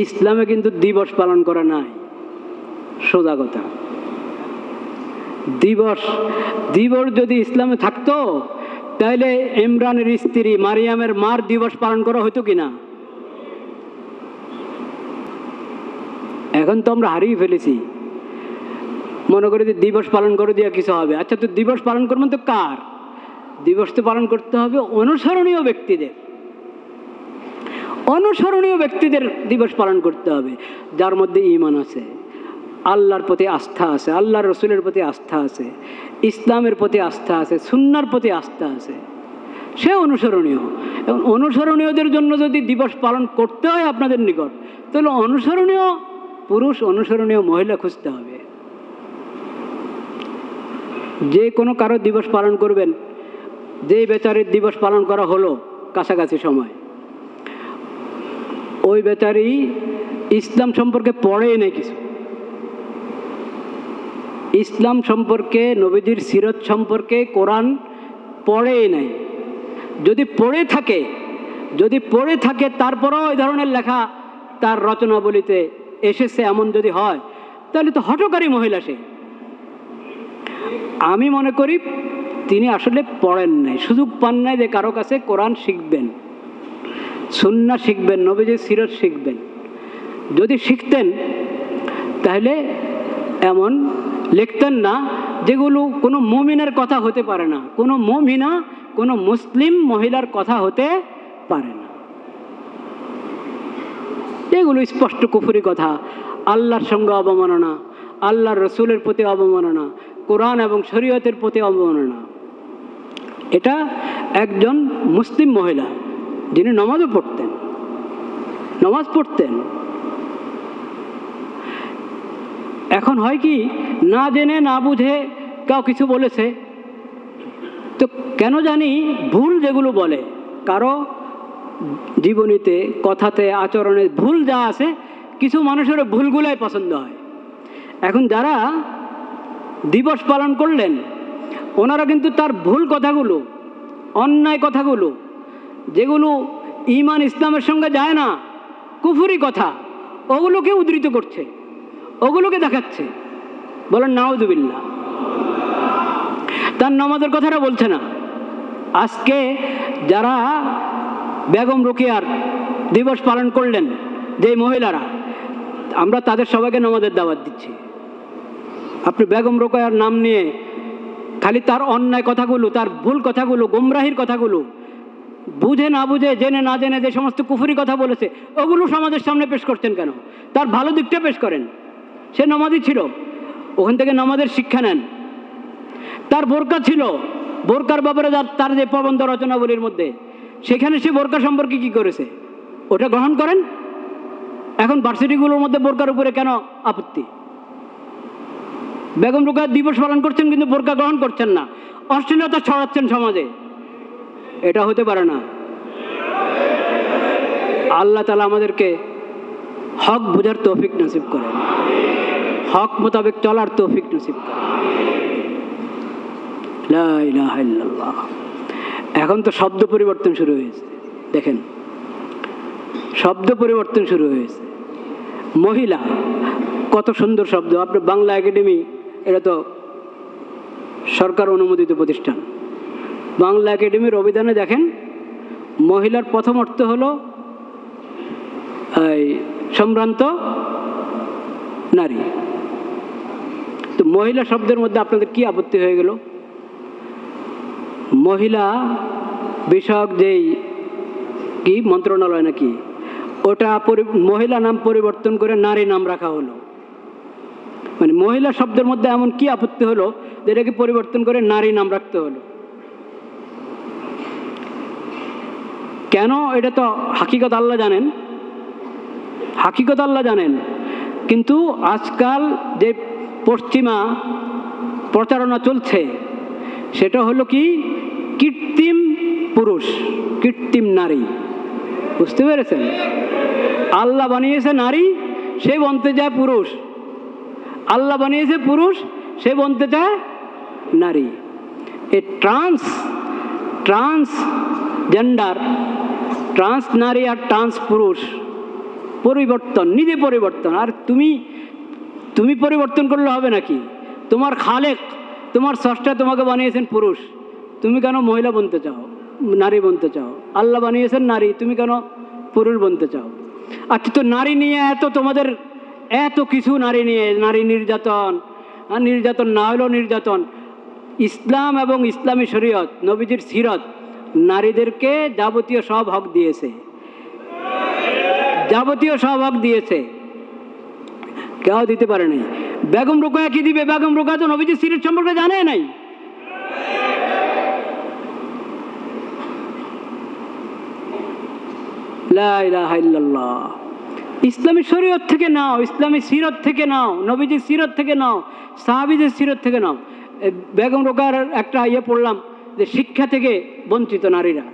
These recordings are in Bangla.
ইসলামে কিন্তু দিবস পালন করা নাই, সোজা কথা। দিবস যদি ইসলামে থাকতো তাহলে ইমরানের স্ত্রী মারিয়ামের মার দিবস পালন করা হতো কিনা? এখন তো আমরা হারিয়ে ফেলেছি, মনে করি যে দিবস পালন করে দিয়ে কিছু হবে। আচ্ছা, তো দিবস পালন করবেন তো কার? দিবস তো পালন করতে হবে অনুসরণীয় ব্যক্তিদের। অনুসরণীয় ব্যক্তিদের দিবস পালন করতে হবে, যার মধ্যে ঈমান আছে, আল্লাহর প্রতি আস্থা আছে, আল্লাহর রসুলের প্রতি আস্থা আছে, ইসলামের প্রতি আস্থা আছে, সুন্নার প্রতি আস্থা আছে, সে অনুসরণীয়। এবং অনুসরণীয়দের জন্য যদি দিবস পালন করতে হয় আপনাদের নিকট, তাহলে অনুসরণীয় পুরুষ, অনুসরণীয় মহিলা খুঁজতে হবে। যে কোনো কারো দিবস পালন করবেন, যেই বেচারির দিবস পালন করা হলো কাছাকাছি সময়, ওই বেচারি ইসলাম সম্পর্কে পড়েই নেই কিছু, ইসলাম সম্পর্কে, নবীজির সিরত সম্পর্কে কোরআন পড়েই নাই। যদি পড়ে থাকে তারপরেও ওই ধরনের লেখা তার রচনাবলিতে এসেছে, এমন যদি হয় তাহলে তো হঠকারী মহিলা সে। আমি মনে করি তিনি আসলে পড়েন নাই, সুযোগ পান নাই যে কারো কাছে কোরআন শিখবেন, সুন্নাহ শিখবেন, নবীজির সিরত শিখবেন। যদি শিখতেন তাহলে এমন লিখতেন না যেগুলো কোনো মুমিনের কথা হতে পারে না, কোনো মুমিনা, কোনো মুসলিম মহিলার কথা হতে পারে না। এগুলো স্পষ্ট কুফরি কথা, আল্লাহর সঙ্গে অবমাননা, আল্লাহর রসুলের প্রতি অবমাননা, কোরআন এবং শরীয়তের প্রতি অবমাননা। এটা একজন মুসলিম মহিলা যিনি নামাজ পড়তেন। এখন হয় কি, না জেনে না বুঝে কেউ কিছু বলেছে, তো কেন জানি ভুল যেগুলো বলে, কারো জীবনীতে, কথাতে, আচরণে ভুল যা আছে, কিছু মানুষের ভুলগুলাই পছন্দ হয়। এখন যারা দিবস পালন করলেন, ওনারা কিন্তু তার ভুল কথাগুলো, অন্যায় কথাগুলো, যেগুলো ঈমান ইসলামের সঙ্গে যায় না, কুফরি কথা, ওগুলোকে উদ্ধৃত করছে, ওগুলোকে দেখাচ্ছে। বলেন নাউযুবিল্লাহ। তার নামাজের কথাটা বলছে না। আজকে যারা বেগম রোকেয়ার দিবস পালন করলেন, যে মহিলারা, আমরা তাদের সবাইকে নামাজের দাওয়াত দিচ্ছি। আপনি বেগম রোকেয়ার নাম নিয়ে খালি তার অন্যায় কথাগুলো, তার ভুল কথাগুলো, গুমরাহির কথাগুলো, বুঝে না বুঝে, জেনে না জেনে যে সমস্ত কুফরি কথা বলেছে, ওগুলো সমাজের সামনে পেশ করছেন কেন? তার ভালো দিকটা পেশ করেন। সে নামাজি ছিল, ওখান থেকে নামাজের শিক্ষা নেন। তার বোরকা ছিল, বোরকার ব্যাপারে তার যে প্রবন্ধ রচনাবলীর মধ্যে, সেখানে সে বোরকা সম্পর্কে কি করেছে ওটা গ্রহণ করেন। এখন ভার্সিটিগুলোর মধ্যে বোরকার উপরে কেন আপত্তি? বেগম রোকেয়া দিবস পালন করছেন কিন্তু বোরকা গ্রহণ করছেন না, অশ্লীলতা ছড়াচ্ছেন সমাজে। এটা হতে পারে না। আল্লাহ তাআলা আমাদেরকে হক বুঝার তৌফিক নসিব করেন, হক মোতাবেক চলার তৌফিক নসিব করেন। লা ইলাহা ইল্লাল্লাহ। এখন তো শব্দ পরিবর্তন শুরু হয়েছে, দেখেন, শব্দ পরিবর্তন শুরু হয়েছে। মহিলা, কত সুন্দর শব্দ। আপনি বাংলা একাডেমি, এটা তো সরকার অনুমোদিত প্রতিষ্ঠান। বাংলা একাডেমির অভিধানে দেখেন, মহিলার প্রথম অর্থ হলো সম্ভ্রান্ত নারী। তো মহিলা শব্দের মধ্যে আপনাদের কি আপত্তি হয়ে গেল? মহিলা বিষয়ক যেই কি মন্ত্রণালয় নাকি, ওটা মহিলা নাম পরিবর্তন করে নারী নাম রাখা হলো। মানে মহিলা শব্দের মধ্যে এমন কি আপত্তি হলো যেটাকে পরিবর্তন করে নারী নাম রাখতে হলো? কেন? এটা তো হাকিকত আল্লাহ জানেন, হাকিকত আল্লাহ জানেন। কিন্তু আজকাল যে পশ্চিমা প্রচারণা চলছে, সেটা হলো কি, কৃত্রিম পুরুষ, কৃত্রিম নারী। বুঝতে পেরেছেন? আল্লাহ বানিয়েছে নারী, সে বনতে যায় পুরুষ। আল্লাহ বানিয়েছে পুরুষ, সে বনতে চায় নারী। এ ট্রান্স জেন্ডার, ট্রান্স নারী আর ট্রান্স পুরুষ পরিবর্তন, নিজে পরিবর্তন। আর তুমি পরিবর্তন করলে হবে নাকি? তোমার খালেক, তোমার স্রষ্টা তোমাকে বানিয়েছেন পুরুষ, তুমি কেন মহিলা বনতে চাও, নারী বনতে চাও? আল্লাহ বানিয়েছেন নারী, তুমি কেন পুরুষ বনতে চাও? আচ্ছা, তো নারী নিয়ে তোমাদের এত কিছু, নারী নিয়ে, নারী নির্যাতন, নির্যাতন না হলেও নির্যাতন। ইসলাম এবং ইসলামী শরীয়ত, নবীজির সিরত নারীদেরকে যাবতীয় সব হক দিয়েছে, যাবতীয় সব হক দিয়েছে, কেউ দিতে পারে নাই। বেগম রোকেয়া কি দিবে? বেগম রোকেয়া তো নবীজির সিরত সম্পর্কে জানে নাই। লা ইলাহা ইল্লাল্লাহ। ইসলামী শরীয়ত থেকে নাও, ইসলামী সিরত থেকে নাও, নবীজির সিরত থেকে নাও, সাহাবীদের সিরত থেকে নাও। বেগম রোকেয়ার একটা পড়লাম যে শিক্ষা থেকে বঞ্চিত নারীরা।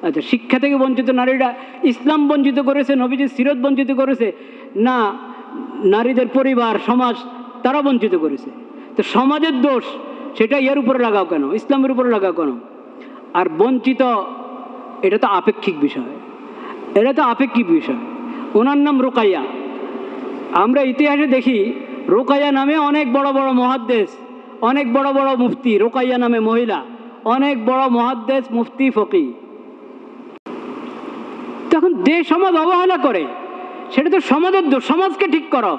আচ্ছা, শিক্ষা থেকে বঞ্চিত নারীরা ইসলাম বঞ্চিত করেছে, নবীজির সিরত বঞ্চিত করেছে না, নারীদের পরিবার, সমাজ তারা বঞ্চিত করেছে। তো সমাজের দোষ সেটা এর উপরে লাগাও কেন, ইসলামের উপরে লাগাও কেন? আর বঞ্চিত, এটা তো আপেক্ষিক বিষয়, এটা তো আপেক্ষিক বিষয়। ওনার নাম রোকাইয়া। আমরা ইতিহাসে দেখি রোকাইয়া নামে অনেক বড় বড় মুহাদ্দিস, অনেক বড় বড় মুফতি, রোকাইয়া নামে মহিলা, অনেক বড় মুহাদ্দিস, মুফতি, ফকিহ। তখন দেশ সমাজ অবহেলা করে, সেটা তো সমাজের দোষ। সমাজকে ঠিক করো।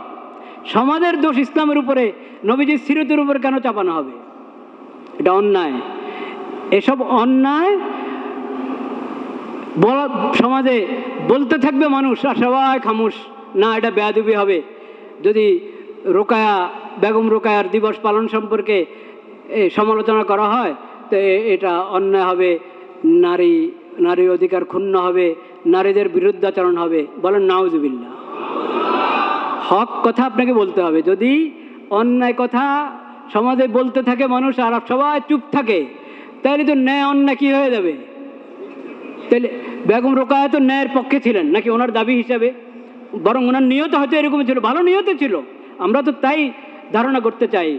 সমাজের দোষ ইসলামের উপরে, নবীজির সিরতের উপরে কেন চাপানো হবে? এটা অন্যায়। এসব অন্যায় বড় সমাজে বলতে থাকবে মানুষ, আর সবাই খামোশ। না, এটা বেয়াদবি হবে। যদি রোকায়া, বেগম রোকায়ার দিবস পালন সম্পর্কে সমালোচনা করা হয় তো এটা অন্যায় হবে, নারী অধিকার ক্ষুণ্ণ হবে, নারীদের বিরুদ্ধাচরণ হবে। বলেন নাউজুবিল্লাহ। হক কথা আপনাকে বলতে হবে। যদি অন্যায় কথা সমাজে বলতে থাকে মানুষ আর সবাই চুপ থাকে, তাহলে তো ন্যায় অন্যায় কি হয়ে যাবে? তাহলে বেগম রোকেয়া তো ন্যায়ের পক্ষে ছিলেন নাকি ওনার দাবি হিসাবে? বরং ওনার নিয়ত হয়তো এরকম ছিল, ভালো নিয়তে ছিল। আমরা তো তাই ধারণা করতে চাই,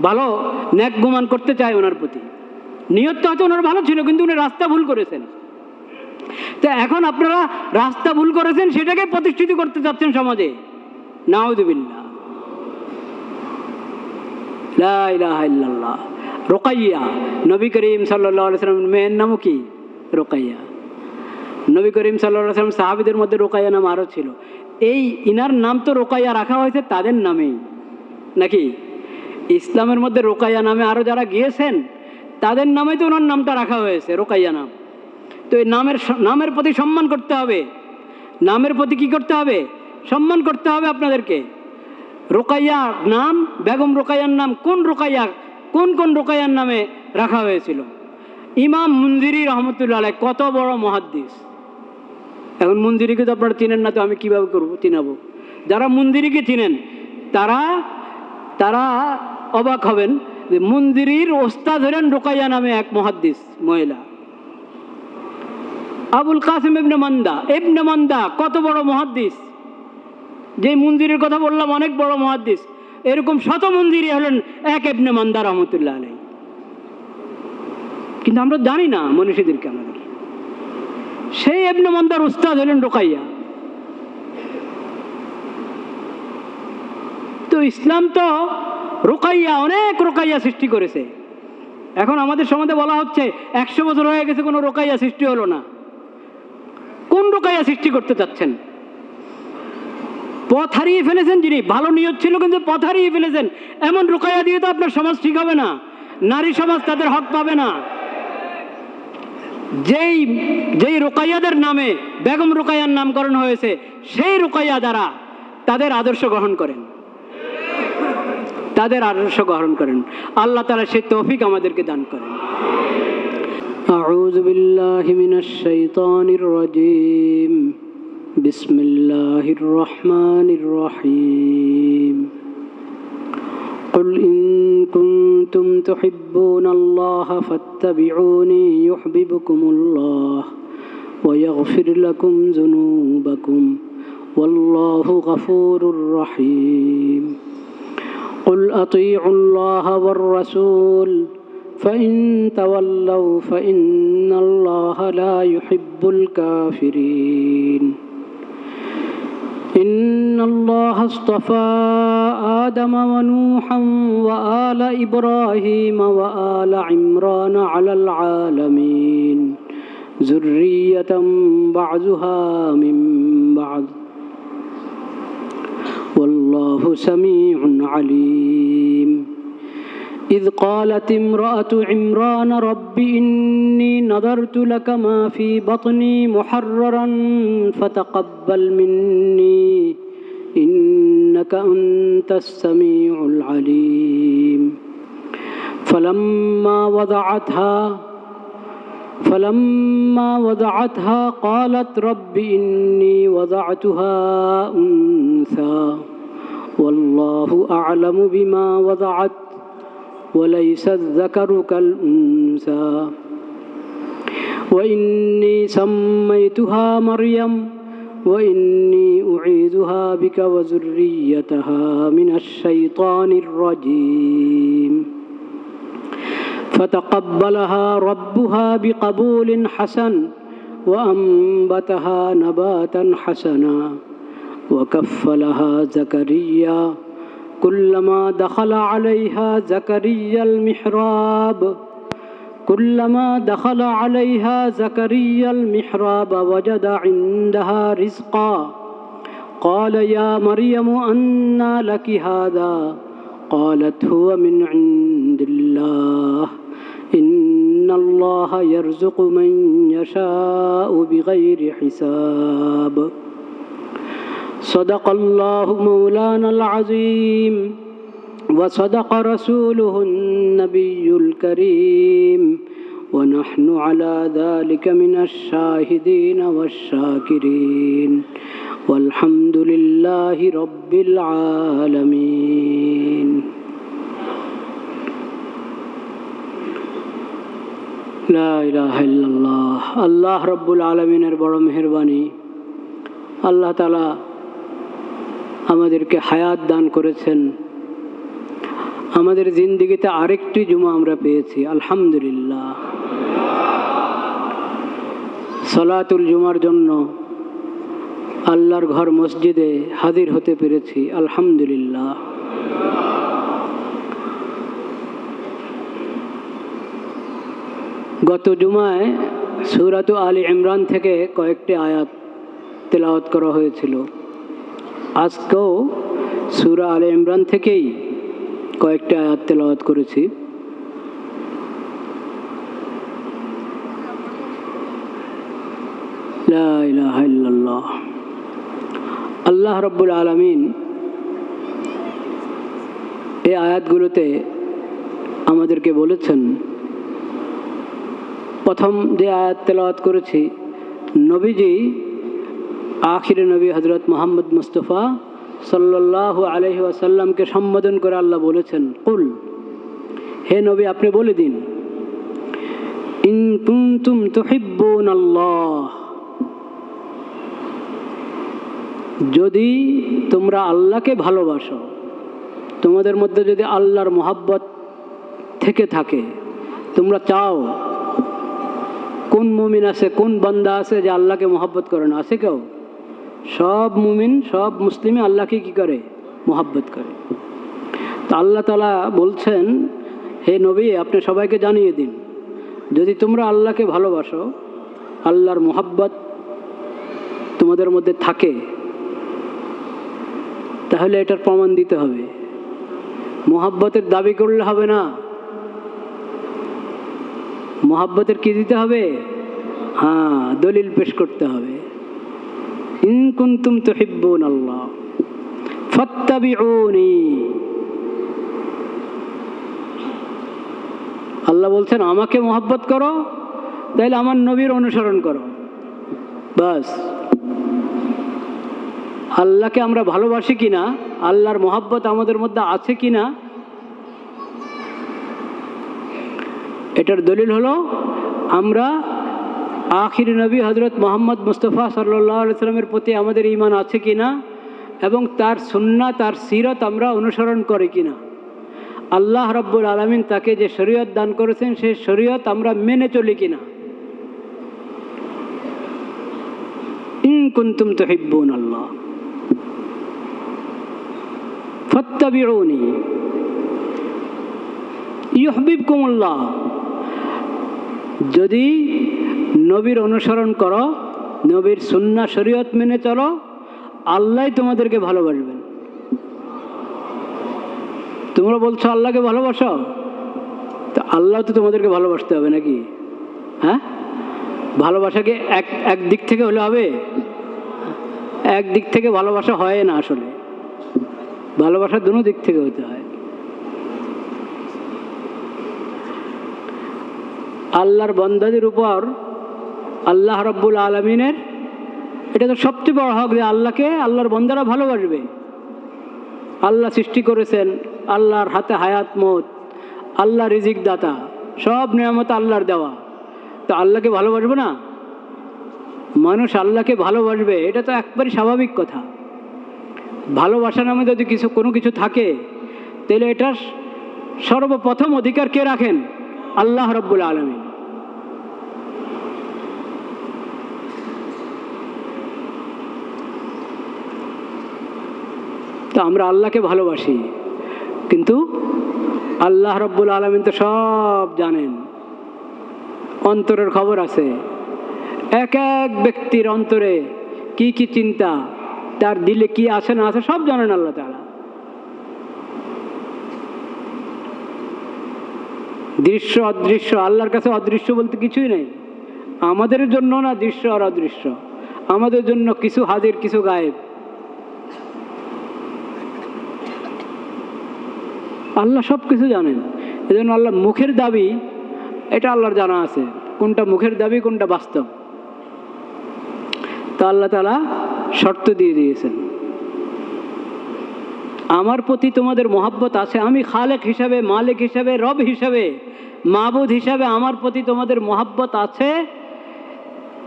ভালো ন্যাক গুমান করতে চাই ওনার প্রতি। নিয়তটা হয়তো ওনার ভালো ছিল, কিন্তু উনি রাস্তা ভুল করেছেন। তো এখন আপনারা রাস্তা ভুল করেছেন, সেটাকে প্রতিষ্ঠিত করতে চাচ্ছেন সমাজে। নাউযুবিল্লাহ। লা ইলাহা ইল্লাল্লাহ। রোকাইয়া, নবী করিম সাল্লাল্লাহু আলাইহি ওয়াসাল্লামের মেয়ের নামও কি? রোকাইয়া। নবী করিম সাল্লাল্লাহু আলাইহি ওয়াসাল্লাম সাহাবীদের মধ্যে রোকাইয়া নাম আরও ছিল। এই ইনার নাম তো রোকাইয়া রাখা হয়েছে তাদের নামেই নাকি? ইসলামের মধ্যে রোকাইয়া নামে আরও যারা গিয়েছেন তাদের নামে তো ওনার নামটা রাখা হয়েছে, রোকাইয়া নাম। তো এই নামের প্রতি সম্মান করতে হবে। নামের প্রতি কি করতে হবে? সম্মান করতে হবে আপনাদেরকে। রোকাইয়া নাম, বেগম রোকাইয়ার নাম, কোন রোকাইয়া, কোন কোন রোকাইয়ার নামে রাখা হয়েছিল? ইমাম মুনজিরি রহমতুল্লাহ আলাইহি, কত বড় মুহাদ্দিস। এখন মুনজিরিকে তো আপনারা চিনেন না, তো আমি কীভাবে করবো চিনাবো? যারা মুনজিরিকে চিনেন তারা অবাক হবেন যে মুনজিরির ওস্তাদ হলেন রোকাইয়া নামে এক মুহাদ্দিস মহিলা। আবুল কাসিম ইবনে মান্দা কত বড় মুহাদ্দিস। যে মুনজিরির কথা বললাম অনেক বড় মুহাদ্দিস, এরকম শত মুনজিরি হলেন এক ইবনে মান্দা রহমতুল্লাহ আলাইহি। কিন্তু আমরা জানি না মনীষীদেরকে আমাদের। সেই ইবনে মান্দার উস্তাদ হলেন রোকাইয়া। তো ইসলাম তো রোকাইয়া, অনেক রোকাইয়া সৃষ্টি করেছে। এখন আমাদের সমাজে বলা হচ্ছে 100 বছর হয়ে গেছে, কোনো রোকাইয়া সৃষ্টি হলো না। কোন রোকাইয়া সৃষ্টি করতে চাচ্ছেন? পথ হারিয়ে ফেলেছেন যিনি। ভালো নিয়ত ছিল কিন্তু পথ হারিয়ে ফেলেছেন। এমন রোকাইয়া দিয়ে তো আপনার সমাজ ঠিক হবে না, নারী সমাজ তাদের হক পাবে না। যেই রোকাইয়াদের নামে বেগম রোকাইয়ার নামকরণ হয়েছে, সেই রোকাইয়া দ্বারা তাদের আদর্শ গ্রহণ করেন, তাদের আদর্শ গ্রহণ করেন। আল্লাহ তাআলা সেই তৌফিক আমাদেরকে দান করেন। আউযু বিল্লাহি মিনাশ শাইতানির রাজীম। বিসমিল্লাহির রহমানির রহিম। قل إن كنتم تحبون الله فاتبعوني يحببكم الله ويغفر لكم ذنوبكم والله غفور رحيم. قل أطيعوا الله والرسول فإن تولوا فإن الله لا يحب الكافرين. إن الله اصطفى آدم ونوحا وآل إبراهيم وآل عمران على العالمين ذرية بعضها من بعض والله سميع عليم إذ قالت امرأة عمران رب إني نذرت لك ما في بطني محررا فتقبل مني إنك أنت السميع العليم فلما وضعتها قالت رب إني وضعتها أنثى والله أعلم بما وضعت وليس الذكر كالأنثى وإني سميتها مريم وإني أعيذها بك وذريتها من الشيطان الرجيم فتقبلها ربها بقبول حسن وأنبتها نباتا حسنا وكفلها زكريا كلما دخل عليها زكريا المحراب وجد عندها رزقا قال يا مريم أنى لك هذا قالت هو من عند الله إن الله يرزق من يشاء بغير حساب صدق الله مولانا العظيم وصدق رسوله النبي الكريم ونحن على ذلك من الشاهدين والشاكرين والحمد لله رب العالمين لا إله إلا الله الله رب العالمين বড় মেহেরবানি আল্লাহ তাআলা আমাদেরকে হায়াত দান করেছেন আমাদের জিন্দেগিতে আরেকটি জুমা আমরা পেয়েছি আলহামদুলিল্লাহ সালাতুল জুমার জন্য আল্লাহর ঘর মসজিদে হাজির হতে পেরেছি আলহামদুলিল্লাহ গত জুমায় সূরা আলে ইমরান থেকে কয়েকটি আয়াত তেলাওয়াত করা হয়েছিল আজকেও সূরা আলে ইমরান থেকেই কয়েকটি আয়াত তেলাওয়াত করেছি লা ইলাহা ইল্লাল্লাহ আল্লাহ রাব্বুল আলামিন এই আয়াতগুলোতে আমাদেরকে বলেছেন প্রথম যে আয়াত তেলাওয়াত করেছি নবীজি আখিরে নবী হযরত মুহাম্মদ মুস্তাফা সাল্লাল্লাহু আলাইহি ওয়াসাল্লামকে সম্বোধন করে আল্লাহ বলেছেন কুল হে নবী আপনি বলে দিন ইন কুনতুম তুহিব্বুনাল্লাহ যদি তোমরা আল্লাহকে ভালোবাসো তোমাদের মধ্যে যদি আল্লাহর মহব্বত থেকে থাকে তোমরা চাও কোন মুমিন আছে কোন বান্দা আছে যে আল্লাহকে মহব্বত করে না আছে কেউ সব মুমিন সব মুসলিমে আল্লাহকে কি করে মহব্বত করে তো আল্লাহ তাআলা বলছেন হে নবী আপনি সবাইকে জানিয়ে দিন যদি তোমরা আল্লাহকে ভালোবাসো আল্লাহর মহব্বত তোমাদের মধ্যে থাকে তাহলে এটার প্রমাণ দিতে হবে মহব্বতের দাবি করলে হবে না মহব্বতের কি দিতে হবে হ্যাঁ দলিল পেশ করতে হবে ইন কুনতুম তুহিব্বুনাল্লাহ ফাত্তাবিউনি আল্লাহ বলছেন আমাকে মহব্বত করো তাহলে আমার নবীর অনুসরণ করো বাস আল্লাহকে আমরা ভালোবাসি কিনা আল্লাহর মহব্বত আমাদের মধ্যে আছে কিনা এটার দলিল হলো আমরা আখিরি নবী হযরত মুহাম্মদ মুস্তাফা সাল্লাল্লাহু আলাইহি সাল্লামের প্রতি আমাদের ঈমান আছে কিনা এবং তার সুন্নাত তার সিরাত আমরা অনুসরণ করি কিনা আল্লাহ রাব্বুল আলামিন তাকে যে শরীয়ত দান করেছেন সেই শরীয়ত আমরা মেনে চলি কিনা ইন কুনতুম তুহিব্বুনাল্লাহ ফাত্তাবিউনি ইউহিব্বুকুমুল্লাহ। যদি নবীর অনুসরণ করো, নবীর সুন্নাহ শরীয়ত মেনে চলো, আল্লাহ তোমাদেরকে ভালোবাসবেন। তোমরা বলছো আল্লাহকে ভালোবাসো, তো আল্লাহ তো তোমাদেরকে ভালোবাসতে হবে নাকি? হ্যাঁ, ভালোবাসাকে এক দিক থেকে হলে হবে? এক দিক থেকে ভালোবাসা হয় না, আসলে ভালোবাসা দুনো দিক থেকে হতে হয়। আল্লাহর বান্দাদের উপর আল্লাহ রাব্বুল আলামিনের এটা তো সবচেয়ে বড় হক যে আল্লাহকে আল্লাহর বান্দারা ভালোবাসবে। আল্লাহ সৃষ্টি করেছেন, আল্লাহর হাতে হায়াত মত, আল্লাহ রিজিক দাতা, সব নিয়ামত আল্লাহর দেওয়া, তো আল্লাহকে ভালোবাসবে না? মানুষ আল্লাহকে ভালোবাসবে, এটা তো একবারই স্বাভাবিক কথা। ভালোবাসা নামে যদি কোনো কিছু থাকে, তাহলে এটার সর্বপ্রথম অধিকার কে রাখেন? আল্লাহ রাব্বুল আলামিন। তো আমরা আল্লাহকে ভালোবাসি, কিন্তু আল্লাহ রাব্বুল আলামিন তো সব জানেন, অন্তরের খবর আছে। এক এক ব্যক্তির অন্তরে কি কি চিন্তা, তার দিলে কি আছে না আছে, সব জানেন আল্লাহ তাআলা। দৃশ্য অদৃশ্য, আল্লাহর কাছে অদৃশ্য বলতে কিছুই নেই। আমাদের জন্য না দৃশ্য আর অদৃশ্য, আমাদের জন্য কিছু হাজির কিছু গায়েব। আল্লাহ সব কিছু জানেন। এই জন্য আল্লাহ মুখের দাবি, এটা আল্লাহর জানা আছে, কোনটা মুখের দাবি কোনটা বাস্তব। তা আল্লাহ তাআলা শর্ত দিয়ে দিয়েছেন, আমার প্রতি তোমাদের মহব্বত আছে, আমি খালেক হিসাবে, মালিক হিসাবে, রব হিসাবে, মাবুদ হিসাবে আমার প্রতি তোমাদের মহব্বত আছে।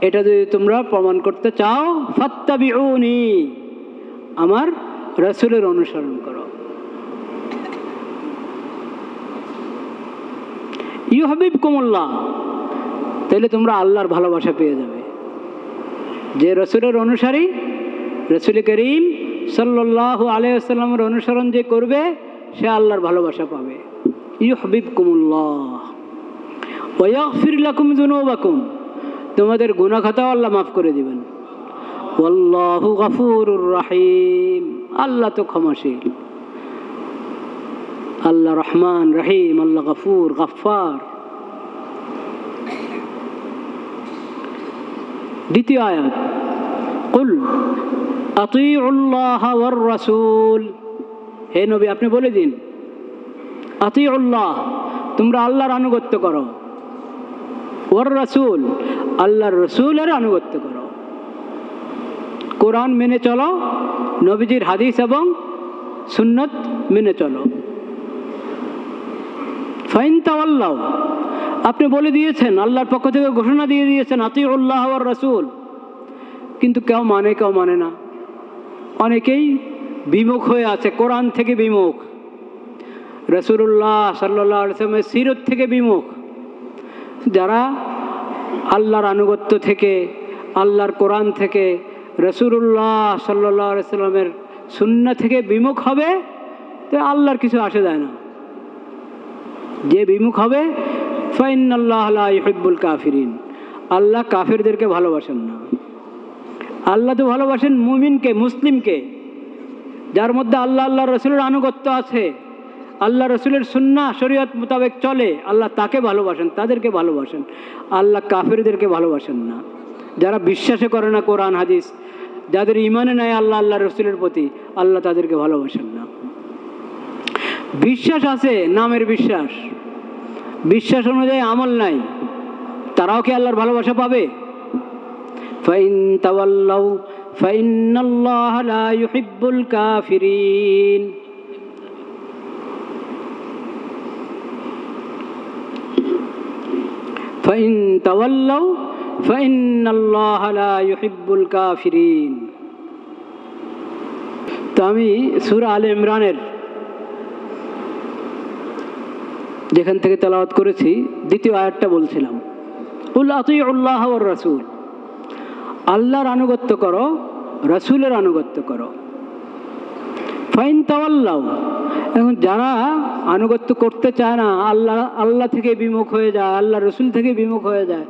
এটা যদি তোমরা প্রমাণ করতে চাও, ফাত্তাবিউনি, আমার রাসূলের অনুসরণ করো। ইউহিব্বুকুমুল্লাহ, তাহলে তোমরা আল্লাহর ভালোবাসা পেয়ে যাবে। যে রাসূলের অনুসারী, রাসূল করিম সাল্লাল্লাহু আলাইহি ওয়াসাল্লামের অনুসরণ যে করবে, সে আল্লাহর ভালোবাসা পাবে। ইউহিব্বুকুমুল্লাহ ওয়া ইয়াগফির লাকুম যুনুবাকুম, তোমাদের গুনাহ খাতাও আল্লাহ মাফ করে দিবেন। ওয়াল্লাহু গফুরুর রহিম, আল্লাহ তো ক্ষমাশীল, আল্লাহ রহমান রহিম, আল্লাহ গফুর গফফার। দ্বিতীয় আয়াত, কুল আতিউল্লাহ ওয়ার রাসূল, হে নবী আপনি বলে দিন, আতিউল্লাহ, তোমরা আল্লাহর আনুগত্য করো, ওয়ার রাসূল, আল্লাহর রাসূলের আনুগত্য করো। কোরআন মেনে চলো, নবীজির হাদিস এবং সুন্নত মেনে চলো। ফাইন তাওয়াল্লাউ, আপনি বলে দিয়েছেন, আল্লাহর পক্ষ থেকে ঘোষণা দিয়ে দিয়েছেন আতিউল্লাহ ওয়ার রাসূল, কিন্তু কেউ মানে কেউ মানে না। অনেকেই বিমুখ হয়ে আছে, কোরআন থেকে বিমুখ, রাসূলুল্লাহ সাল্লাল্লাহু আলাইহি ওয়াসাল্লামের সিরত থেকে বিমুখ। যারা আল্লাহর আনুগত্য থেকে, আল্লাহর কোরআন থেকে, রাসূলুল্লাহ সাল্লাল্লাহু আলাইহি ওয়াসাল্লামের সুন্নাহ থেকে বিমুখ হবে, তো আল্লাহর কিছু আসে যায় না। যে বিমুখ হবে, ফাইন্নাল্লাহ লা ইউহিব্বুল কাফিরিন, আল্লাহ কাফিরদেরকে ভালোবাসেন না। আল্লাহ তো ভালোবাসেন মুমিনকে, মুসলিমকে, যার মধ্যে আল্লাহ আল্লাহ রসুলের আনুগত্য আছে, আল্লাহ রসুলের সুন্নাহ শরীয়ত মোতাবেক চলে, আল্লাহ তাকে ভালোবাসেন, তাদেরকে ভালোবাসেন। আল্লাহ কাফিরদেরকে ভালোবাসেন না। যারা বিশ্বাসে করে না কোরআন হাদিস, যাদের ইমানে নেয় আল্লাহ আল্লাহ রসুলের প্রতি, আল্লাহ তাদেরকে ভালোবাসেন না। বিশ্বাস আছে, নামের বিশ্বাস, বিশ্বাস অনুযায়ী আমল নাই, তারাও কি আল্লাহর ভালোবাসা পাবে? ফাইন তাওয়াল্লাউ ফাইন্নাল্লাহা লা ইউহিব্বুল কাফিরিন। ফাইন তাওয়াল্লাউ ফাইন্নাল্লাহা লা ইউহিব্বুল কাফিরিন। তো আমি সূরা আলে ইমরানের যেখান থেকে তেলাওয়াত করেছি, দ্বিতীয় আয়াতটা বলছিলাম, কুল আতিউল্লাহ ওয়ার রাসূল, আল্লাহর আনুগত্য করো, রাসূলের আনুগত্য করো। ফাইন তাওয়াল্লাউ, এখন যারা আনুগত্য করতে চায় না, আল্লাহ থেকে বিমুখ হয়ে যায়, আল্লাহ রসুল থেকে বিমুখ হয়ে যায়,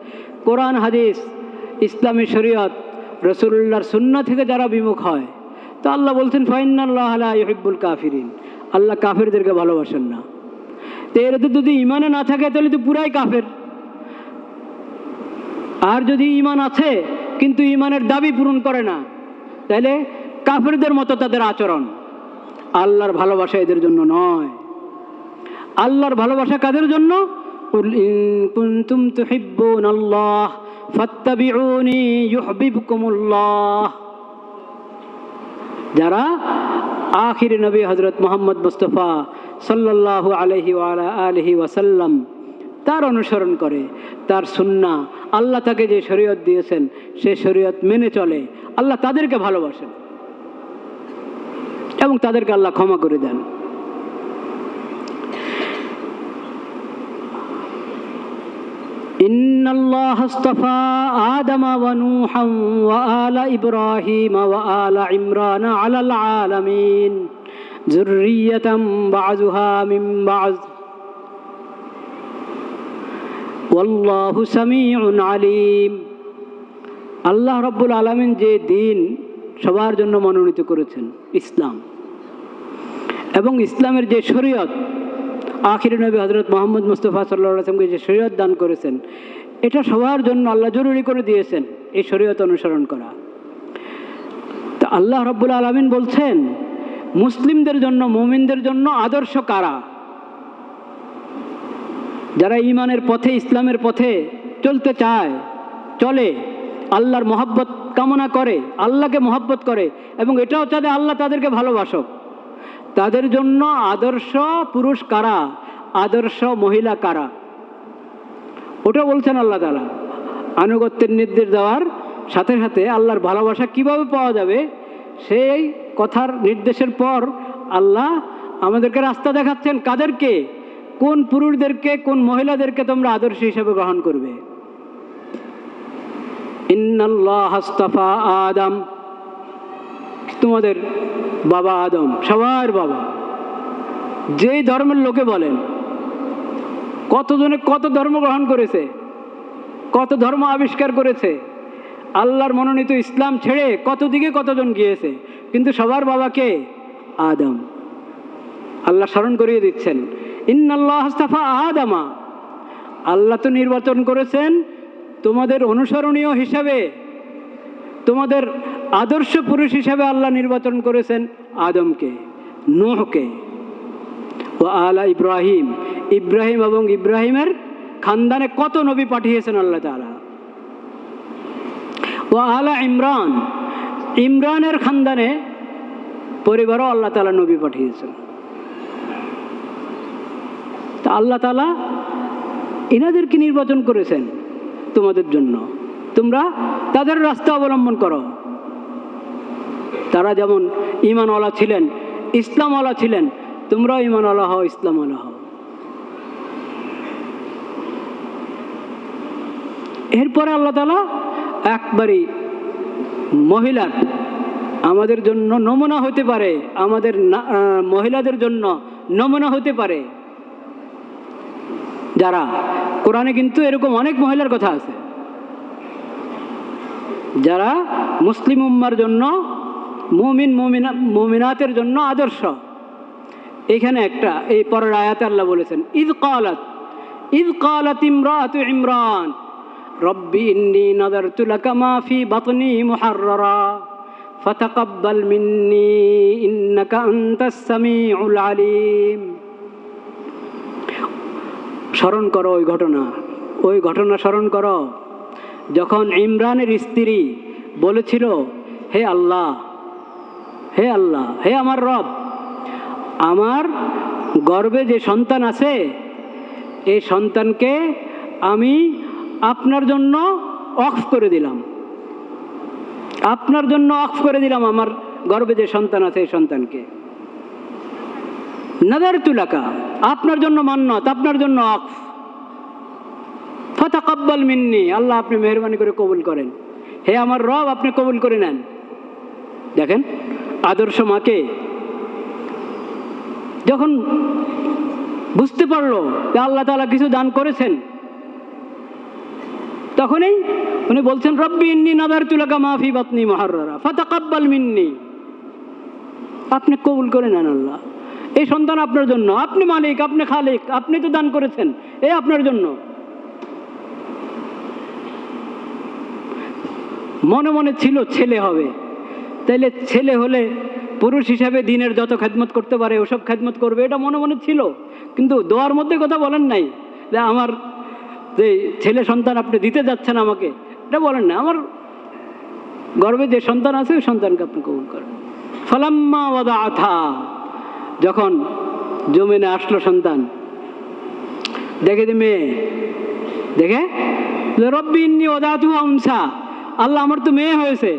কোরআন হাদিস ইসলামী শরীয়ত রসুল্লাহর সুন্নাহ থেকে যারা বিমুখ হয়, তো আল্লাহ বলছেন ফাইন্নাল্লাহ লা ইউহিব্বুল কাফিরিন, আল্লাহ কাফেরদেরকে ভালোবাসেন না। তো এর যদি ইমানে না থাকে তাহলে তো পুরাই কাফের। আর যদি ইমান আছে কিন্তু ইমানের দাবি পূরণ করে না, তাহলে কাফেরদের মতো তাদের আচরণ। আল্লাহর ভালোবাসা এদের জন্য নয়। আল্লাহর ভালোবাসা কাদের জন্য? কুল ইন কুনতুম তুহিব্বুনাল্লাহ ফাত্তাবিউনি ইউহিব্বুকুমুল্লাহ। যারা আখির নবী হযরত মুহাম্মদ মুস্তাফা সাল্লাল্লাহু আলাইহি ওয়া আলা আলিহি ওয়াসাল্লাম তার অনুসরণ করে, তার সুন্নাহ, আল্লাহ তাকে যে শরীয়ত দিয়েছেন সে শরীয়ত মেনে চলে, আল্লাহ তাদেরকে ভালোবাসেন এবং তাদেরকে আল্লাহ ক্ষমা করে দেন। ইন্নাল্লাহ আস্তাফা আদম ওয়া নূহা ওয়া আলা ইব্রাহিম ওয়া আলা ইমরান আলাল আলামিন যুররিয়াতাম বা'যুহা মিন বা'য ওয়াল্লাহু সামিউন আলিম। আল্লাহ রাব্বুল আলামিন যে দিন সবার জন্য মনোনীত করেছেন ইসলাম, এবং ইসলামের যে শরীয়ত আখির নবী হযরত মুহাম্মদ মুস্তাফা সাল্লাল্লাহু আলাইহি ওয়াসাল্লামকে যে শরীয়ত দান করেছেন, এটা সবার জন্য আল্লাহ জরুরি করে দিয়েছেন এই শরীয়ত অনুসরণ করা। তো আল্লাহ রাব্বুল আলামিন বলছেন মুসলিমদের জন্য, মুমিনদের জন্য আদর্শ কারা? যারা ঈমানের পথে, ইসলামের পথে চলতে চায়, চলে, আল্লাহর মহব্বত কামনা করে, আল্লাহকে মহব্বত করে এবং এটাও চায় আল্লাহ তাদেরকে ভালোবাসক, তাদের জন্য আদর্শ পুরুষ কারা, আদর্শ মহিলা কারা, ওটা বলছেন আল্লাহ তাআলা। আনুগত্যের নির্দেশ দেওয়ার সাথে সাথে আল্লাহর ভালোবাসা কিভাবে পাওয়া যাবে সেই কথার নির্দেশের পর আল্লাহ আমাদেরকে রাস্তা দেখাচ্ছেন কাদেরকে, কোন পুরুষদেরকে, কোন মহিলাদেরকে তোমরা আদর্শ হিসেবে গ্রহণ করবে। ইন্নাল্লাহ আস্তাফা আদম, তোমাদের বাবা আদম, সবার বাবা, যেই ধর্মের লোকে বলেন, কতজনে কত ধর্ম গ্রহণ করেছে, কত ধর্ম আবিষ্কার করেছে, আল্লাহর মনোনীত ইসলাম ছেড়ে কত দিকে কতজন গিয়েছে, কিন্তু সবার বাবাকে আদম। আল্লাহ স্মরণ করিয়ে দিচ্ছেন ইন্নাল্লাহ আস্তাফা আদমা, আল্লাহ তো নির্বাচন করেছেন তোমাদের অনুসরণীয় হিসাবে, তোমাদের আদর্শ পুরুষ হিসাবে আল্লাহ নির্বাচন করেছেন আদমকে, নূহকে। ও আলা ইব্রাহিম, ইব্রাহিম এবং ইব্রাহিমের খানদানে কত নবী পাঠিয়েছেন আল্লাহ তাআলা। ও আলা ইমরান, ইমরানের খানদানে পরিবারও আল্লাহ তাআলা নবী পাঠিয়েছেন। তা আল্লাহ তাআলা ইনাদেরকে নির্বাচন করেছেন তোমাদের জন্য, তোমরা তাদের রাস্তা অবলম্বন করো। তারা যেমন ঈমানওয়ালা ছিলেন, ইসলামওয়ালা ছিলেন, তোমরাও ঈমানওয়ালা হও, ইসলামওয়ালা হও। এরপরে আল্লাহ তাআলা একবারই মহিলার, আমাদের জন্য নমুনা হতে পারে, আমাদের মহিলাদের জন্য নমুনা হতে পারে যারা, কোরআনে কিন্তু এরকম অনেক মহিলার কথা আছে যারা মুসলিম উম্মার জন্য, মুমিন মুমিনাতের জন্য আদর্শ। এখানে একটা, এই পরের আয়াতে আল্লাহ বলেছেন ইয ক্বালাত ইমরাতু ইমরান রব্বি ইন্নী নাযারতু লাকা মা ফি বাতনি মুহাররারা ফাতাকাব্বাল মিন্নী ইন্নাকা আনতাস সামিউল আলিম। স্মরণ করো ওই ঘটনা স্মরণ করো যখন ইমরানের স্ত্রী বলেছিল, হে আল্লাহ, হে আল্লাহ, হে আমার রব, আমার গর্ভে যে সন্তান আছে এই সন্তানকে আমি আপনার জন্য ওয়াকফ করে দিলাম, আপনার জন্য ওয়াকফ করে দিলাম, আমার গর্ভে যে সন্তান আছে এই সন্তানকে। নাযারতু লাকা, আপনার জন্য মান্নত, আপনার জন্য ওয়াকফ। ফাতাকাব্বাল মিন্নি, আল্লাহ আপনি মেহেরবানি করে কবুল করেন, হে আমার রব আপনি কবুল করে নেন। দেখেন আদর্শ মাকে যখন বুঝতে পারলো যে আল্লাহ তাআলা কিছু দান করেছেন, তখনই উনি বলছেন রব্বি ইন্নী নাযারতু লাকা মা ফি বাতনি মুহাররারা ফাতাকাব্বাল মিন্নি। আপনি কবুল করে নেন আল্লাহ, এই সন্তান আপনার জন্য, আপনি মালিক, আপনি খালিক, আপনি তো দান করেছেন, এই আপনার জন্য। মনে মনে ছিল ছেলে হবে, তাইলে ছেলে হলে পুরুষ হিসাবে দিনের যত খেদমত করতে পারে ওসব খেদমত করবে, এটা মনে মনে ছিল। কিন্তু দোয়ার মধ্যে কথা বলেন নাই যে আমার যে ছেলে সন্তান আপনি দিতে যাচ্ছেন আমাকে, এটা বলেন না। আমার গর্ভে যে সন্তান আছে ওই সন্তানকে আপনি কবুল করেন। ফালাম্মা ওয়াদাআথা, যখন জমিনে আসলো সন্তান, দেখে যে মেয়ে, দেখে রব্বি ইন্নী ওয়াদাতুহা উনসা, আল্লাহ আমার তো মেয়ে হয়েছে,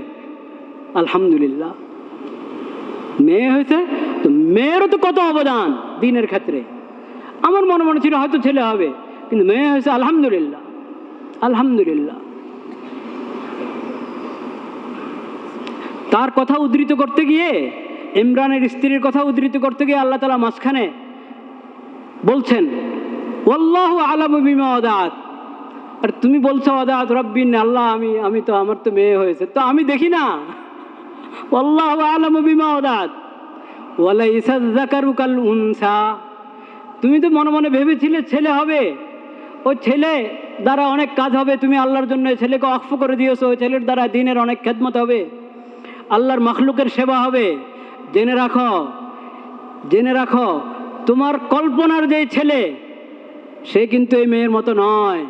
আলহামদুলিল্লাহ মেয়ে হয়েছে। তো মেয়েরও তো কত অবদান দিনের ক্ষেত্রে। আমার মনে মনে ছিল হয়তো ছেলে হবে, কিন্তু মেয়ে হয়েছে, আলহামদুলিল্লাহ আলহামদুলিল্লাহ। তার কথা উদ্ধৃত করতে গিয়ে, ইমরানের স্ত্রীর কথা উদ্ধৃত করতে গিয়ে আল্লাহ তাআলা মাঝখানে বলছেন ওয়াল্লাহু আ'লামু বিমা ওয়াদাআত। আর তুমি বলছো ওয়াদাআত রব্বিন, আল্লাহ আমি তো, আমার তো মেয়ে হয়েছে, তো আমি দেখি না। ওয়াল্লাহু আ'লামু বিমা ওয়াদাআত ওয়ালাইসা যাকারু কাল উনসা। তুমি তো মনে মনে ভেবেছিলে ছেলে হবে, ওই ছেলে দ্বারা অনেক কাজ হবে, তুমি আল্লাহর জন্য ছেলেকে ওয়াকফ করে দিয়েছো, ওই ছেলের দ্বারা দ্বীনের অনেক খেদমত হবে, আল্লাহর মাখলুকের সেবা হবে। জেনে রাখো তোমার কল্পনার যে ছেলে সে কিন্তু এই মেয়ের মতো নয়,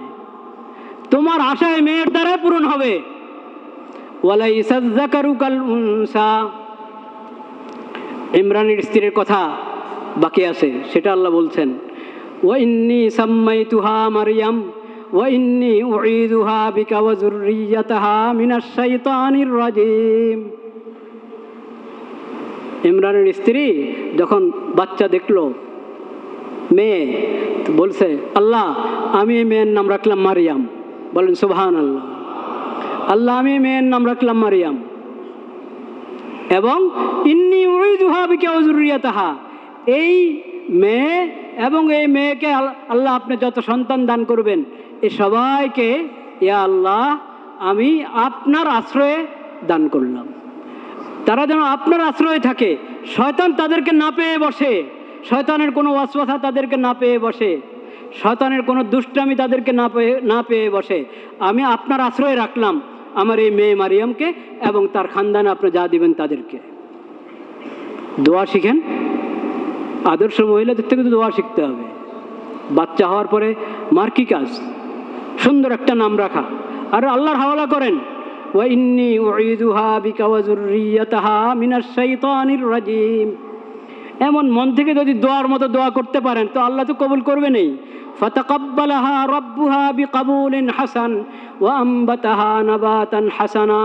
তোমার আশা এই মেয়ের দ্বারাই পূরণ হবে। ওয়ালাইসা যাকারু কাল উনসা। ইমরানের স্ত্রীর কথা বাকি আছে, সেটা আল্লাহ বলছেন ওয়া ইন্নী সাম্মাইতুহা মারইয়াম ওয়া ইন্নী উঈদুহা বিকা ওয়া যুররিয়াতাহা মিনাশ শাইতানির রাজিম। ইমরানের স্ত্রী যখন বাচ্চা দেখলো মেয়ে, বলছে আল্লাহ আমি এই মেয়ের নাম রাখলাম মারিয়াম। বলেন সুবহানাল্লাহ। আল্লাহ আমি এই মেয়ের নাম রাখলাম মারিয়াম, এবং ইন্নী উঈদুহা বিকা ওয়া যুররিয়াতাহা, এই মেয়ে এবং এই মেয়েকে আল্লাহ আপনি যত সন্তান দান করবেন এই সবাইকে ইয়া আল্লাহ আমি আপনার আশ্রয়ে দান করলাম। তারা যেন আপনার আশ্রয়ে থাকে, শয়তান তাদেরকে না পেয়ে বসে, শয়তানের কোনো ওয়াসওয়াসা তাদেরকে না পেয়ে বসে, শয়তানের কোনো দুষ্টামি তাদেরকে না পেয়ে বসে। আমি আপনার আশ্রয়ে রাখলাম আমার এই মেয়ে মারিয়ামকে, এবং তার খানদানে আপনি যা দিবেন তাদেরকে। দোয়া শিখেন, আদর্শ মহিলাদের থেকে তো দোয়া শিখতে হবে। বাচ্চা হওয়ার পরে মার কি কাজ? সুন্দর একটা নাম রাখা, আর আল্লাহর হাওয়ালা করেন ওয়া ইন্নী উঈদুহা বিকা ওয়া যুররিয়াতাহা মিনাশ শাইতানির রাজিম। এমন মন থেকে যদি দোয়ার মতো দোয়া করতে পারেন তো আল্লাহ তো কবুল করবেনই। ফাতাকাব্বালাহা রাব্বুহা বিকাবুলিন হাসান ওয়া আম্বাতাহা নাবাতান হাসানা।